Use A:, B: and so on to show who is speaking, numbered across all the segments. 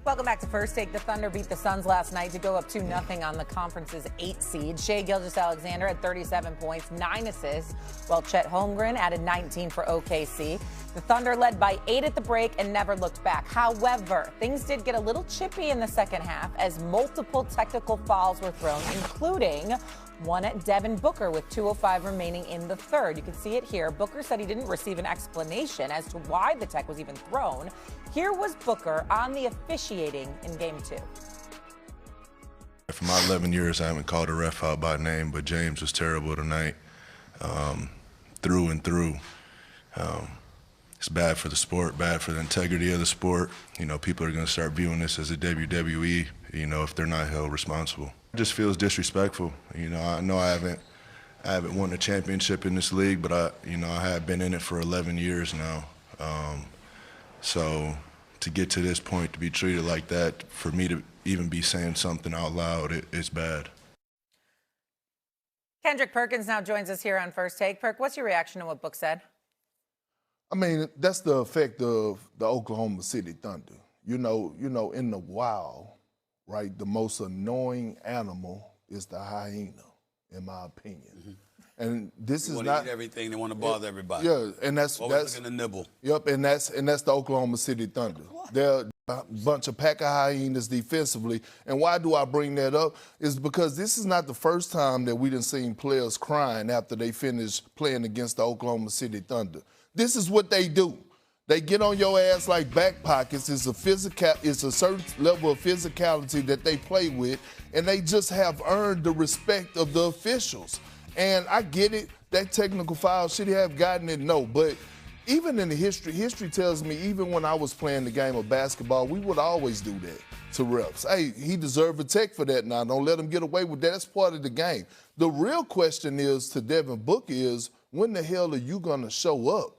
A: Welcome back to First Take. The Thunder beat the Suns last night to go up 2-0 on the conference's 8th seed. Shai Gilgeous-Alexander had 37 points, 9 assists, while Chet Holmgren added 19 for OKC. The Thunder led by 8 at the break and never looked back. However, things did get a little chippy in the second half as multiple technical fouls were thrown, including one at Devin Booker with 2:05 remaining in the third. You can see it here. Booker said he didn't receive an explanation as to why the tech was even thrown. Here was Booker on the officiating in Game 2.
B: For my 11 years, I haven't called a ref out by name, but James was terrible tonight, through and through. It's bad for the sport, bad for the integrity of the sport. You know, people are going to start viewing this as a WWE, you know, if they're not held responsible. It just feels disrespectful. You know I haven't won a championship in this league, but I have been in it for 11 years now. So to get to this point, to be treated like that, for me to even be saying something out loud, it's bad.
A: Kendrick Perkins now joins us here on First Take. Perk, what's your reaction to what Book said?
C: I mean, that's the effect of the Oklahoma City Thunder. You know, in the wild, right, the most annoying animal is the hyena, in my opinion. Mm-hmm. And this is not
D: eat everything. They want to bother everybody.
C: Yeah, and that's
D: looking to nibble.
C: Yep, and that's the Oklahoma City Thunder. They're a bunch of pack of hyenas defensively. And why do I bring that up? Is because this is not the first time that we done seen players crying after they finish playing against the Oklahoma City Thunder. This is what they do. They get on your ass like back pockets. It's a certain level of physicality that they play with, and they just have earned the respect of the officials. And I get it, that technical foul, should he have gotten it? No. But even in the history tells me even when I was playing the game of basketball, we would always do that to refs. Hey, he deserved a tech for that now. Don't let him get away with that. That's part of the game. The real question is to Devin Booker is, when the hell are you going to show up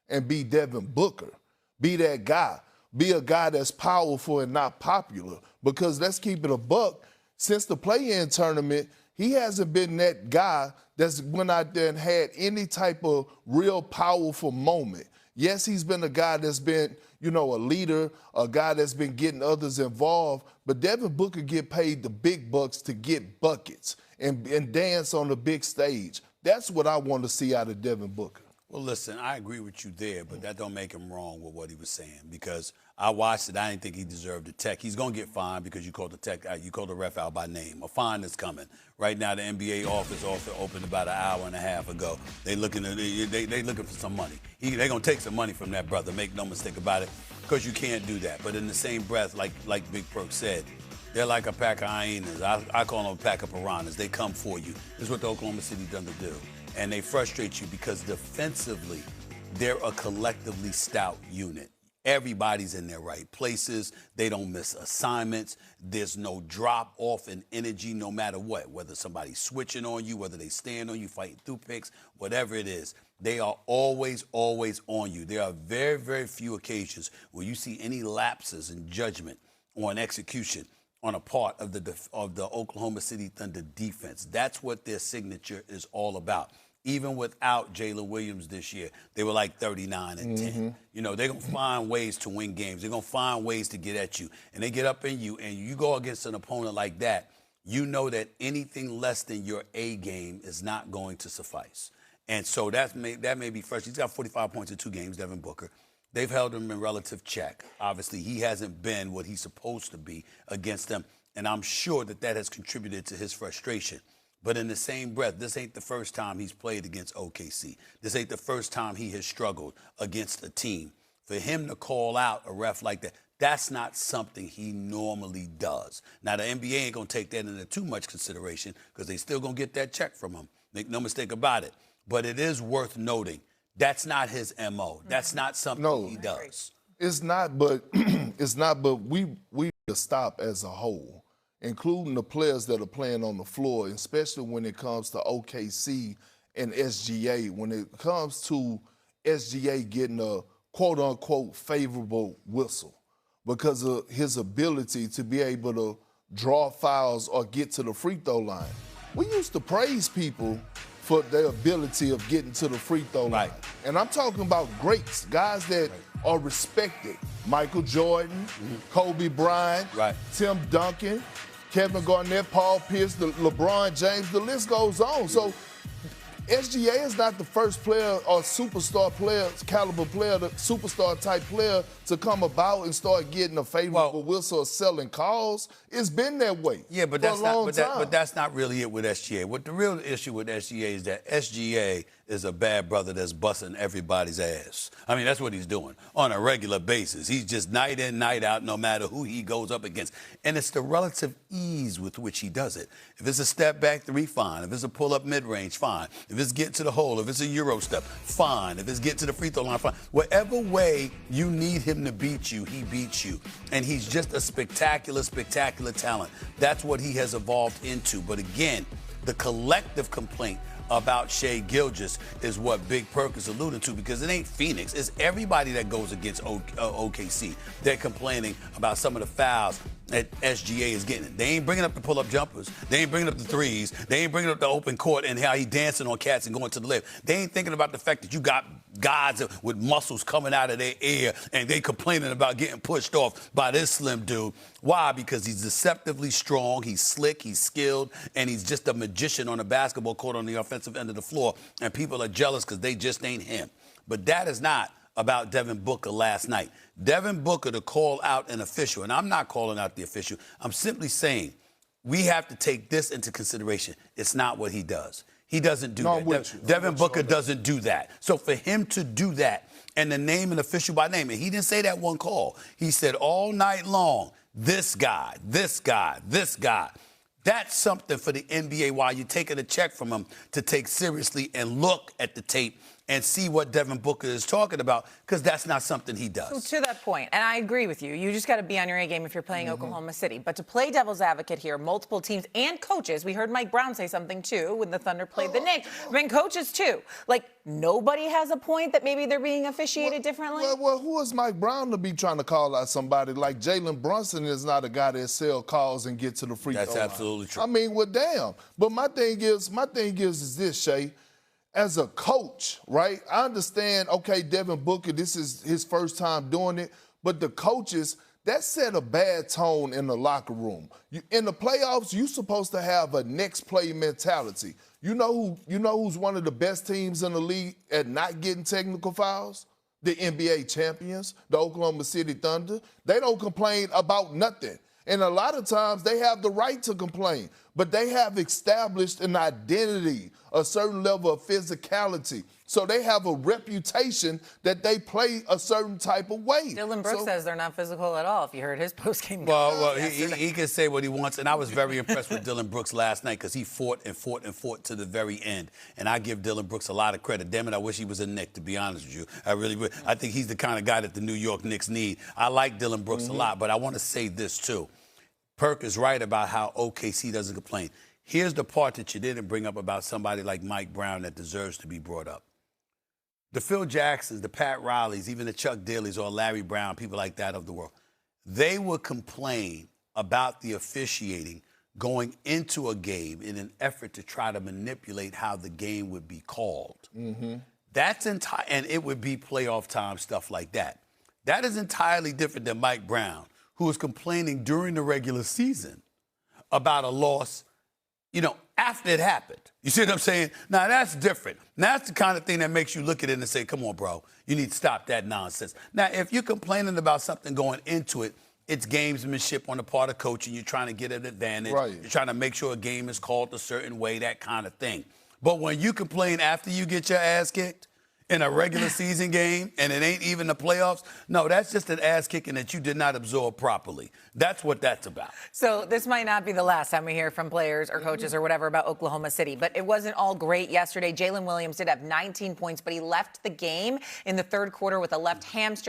C: and be Devin Booker? Be that guy. Be a guy that's powerful and not popular. Because let's keep it a buck. Since the play-in tournament, he hasn't been that guy that's went out there and had any type of real powerful moment. Yes, he's been a guy that's been, a leader, a guy that's been getting others involved, but Devin Booker get paid the big bucks to get buckets and dance on the big stage. That's what I want to see out of Devin Booker.
D: Well, listen, I agree with you there, but that don't make him wrong with what he was saying, because I watched it. I didn't think he deserved a tech. He's going to get fined because you called the ref out by name. A fine is coming. Right now, the NBA office opened about an hour and a half ago. They looking for some money. They're going to take some money from that brother. Make no mistake about it, because you can't do that. But in the same breath, like Big Perk said, they're like a pack of hyenas. I call them a pack of piranhas. They come for you. This is what the Oklahoma City Thunder do. And they frustrate you because defensively, they're a collectively stout unit. Everybody's in their right places. They don't miss assignments. There's no drop off in energy no matter what, whether somebody's switching on you, whether they stand on you, fighting through picks, whatever it is. They are always, always on you. There are very, very few occasions where you see any lapses in judgment or in execution on a part of the Oklahoma City Thunder defense. That's what their signature is all about. Even without Jalen Williams this year, they were like 39 and 10. They're going to find ways to win games. They're going to find ways to get at you. And they get up in you, and you go against an opponent like that, you know that anything less than your A game is not going to suffice. And so that may be frustrating. He's got 45 points in 2 games, Devin Booker. They've held him in relative check. Obviously, he hasn't been what he's supposed to be against them, and I'm sure that has contributed to his frustration. But in the same breath, this ain't the first time he's played against OKC. This ain't the first time he has struggled against a team. For him to call out a ref like that, that's not something he normally does. Now, the NBA ain't going to take that into too much consideration because they still going to get that check from him. Make no mistake about it. But it is worth noting, that's not his MO. That's not something he does.
C: It's not, but we need to stop as a whole, including the players that are playing on the floor, especially when it comes to OKC and SGA. When it comes to SGA getting a quote-unquote favorable whistle because of his ability to be able to draw fouls or get to the free throw line. We used to praise people for their ability of getting to the free throw line. And I'm talking about greats, guys that are respected. Michael Jordan, Kobe Bryant, Tim Duncan, Kevin Garnett, Paul Pierce, LeBron James, the list goes on. So SGA is not the first player or superstar player, caliber player, the superstar type player to come about and start getting a favorable whistle or selling calls. It's been that way.
D: Yeah, but that's not really it with SGA. What the real issue with SGA is that SGA is a bad brother that's busting everybody's ass. I mean, that's what he's doing on a regular basis. He's just night in, night out, no matter who he goes up against. And it's the relative ease with which he does it. If it's a step back three, fine. If it's a pull-up mid-range, fine. If it's get to the hole, if it's a Euro step, fine. If it's get to the free throw line, fine. Whatever way you need him to beat you, he beats you. And he's just a spectacular, spectacular talent. That's what he has evolved into. But again, the collective complaint about Shai Gilgeous is what Big Perk is alluding to, because it ain't Phoenix. It's everybody that goes against OKC. They're complaining about some of the fouls that SGA is getting. They ain't bringing up the pull-up jumpers. They ain't bringing up the threes. They ain't bringing up the open court and how he dancing on cats and going to the left. They ain't thinking about the fact that you got guys with muscles coming out of their ear and they complaining about getting pushed off by this slim dude. Why? Because he's deceptively strong, he's slick, he's skilled, and he's just a magician on a basketball court on the offensive end of the floor, and people are jealous because they just ain't him. But that is not about Devin Booker last night. Devin Booker to call out an official, and I'm not calling out the official. I'm simply saying we have to take this into consideration. It's not what he does. He doesn't do that. Devin Booker doesn't do that. So for him to do that and to name an official by name, and he didn't say that one call. He said all night long, this guy, this guy, this guy. That's something for the NBA while you're taking a check from him to take seriously and look at the tape and see what Devin Booker is talking about, because that's not something he does.
A: So to that point, and I agree with you, you just got to be on your A game if you're playing Oklahoma City. But to play devil's advocate here, multiple teams and coaches, we heard Mike Brown say something too when the Thunder played the Knicks. I mean, coaches too. Like, nobody has a point that maybe they're being officiated differently?
C: Well, who is Mike Brown to be trying to call out somebody? Like Jalen Brunson is not a guy that sell calls and get to the free throw line.
D: That's absolutely true.
C: I mean, well, damn. But my thing is this, Shay. As a coach, right, I understand, okay, Devin Booker, this is his first time doing it, but the coaches, that set a bad tone in the locker room. In the playoffs, you're supposed to have a next play mentality. You know who's one of the best teams in the league at not getting technical fouls? The NBA champions, the Oklahoma City Thunder. They don't complain about nothing. And a lot of times they have the right to complain, but they have established an identity, a certain level of physicality. So they have a reputation that they play a certain type of way.
A: Dylan Brooks says they're not physical at all, if you heard his postgame.
D: Well, he can say what he wants, and I was very impressed with Dylan Brooks last night because he fought and fought and fought to the very end. And I give Dylan Brooks a lot of credit. Damn it, I wish he was a Knick, to be honest with you. I really would. I think he's the kind of guy that the New York Knicks need. I like Dylan Brooks a lot, but I want to say this too. Perk is right about how OKC doesn't complain. Here's the part that you didn't bring up about somebody like Mike Brown that deserves to be brought up. The Phil Jacksons, the Pat Rileys, even the Chuck Daly's or Larry Brown, people like that of the world, they would complain about the officiating going into a game in an effort to try to manipulate how the game would be called. That's entire, and it would be playoff time, stuff like that. That is entirely different than Mike Brown, who was complaining during the regular season about a loss, after it happened. You see what I'm saying? Now, that's different. Now, that's the kind of thing that makes you look at it and say, come on, bro, you need to stop that nonsense. Now, if you're complaining about something going into it, it's gamesmanship on the part of coaching. You're trying to get an advantage.
C: Right.
D: You're trying to make sure a game is called a certain way, that kind of thing. But when you complain after you get your ass kicked, in a regular season game, and it ain't even the playoffs, no, that's just an ass kicking that you did not absorb properly. That's what that's about.
A: So this might not be the last time we hear from players or coaches or whatever about Oklahoma City, but it wasn't all great yesterday. Jalen Williams did have 19 points, but he left the game in the third quarter with a left hamstring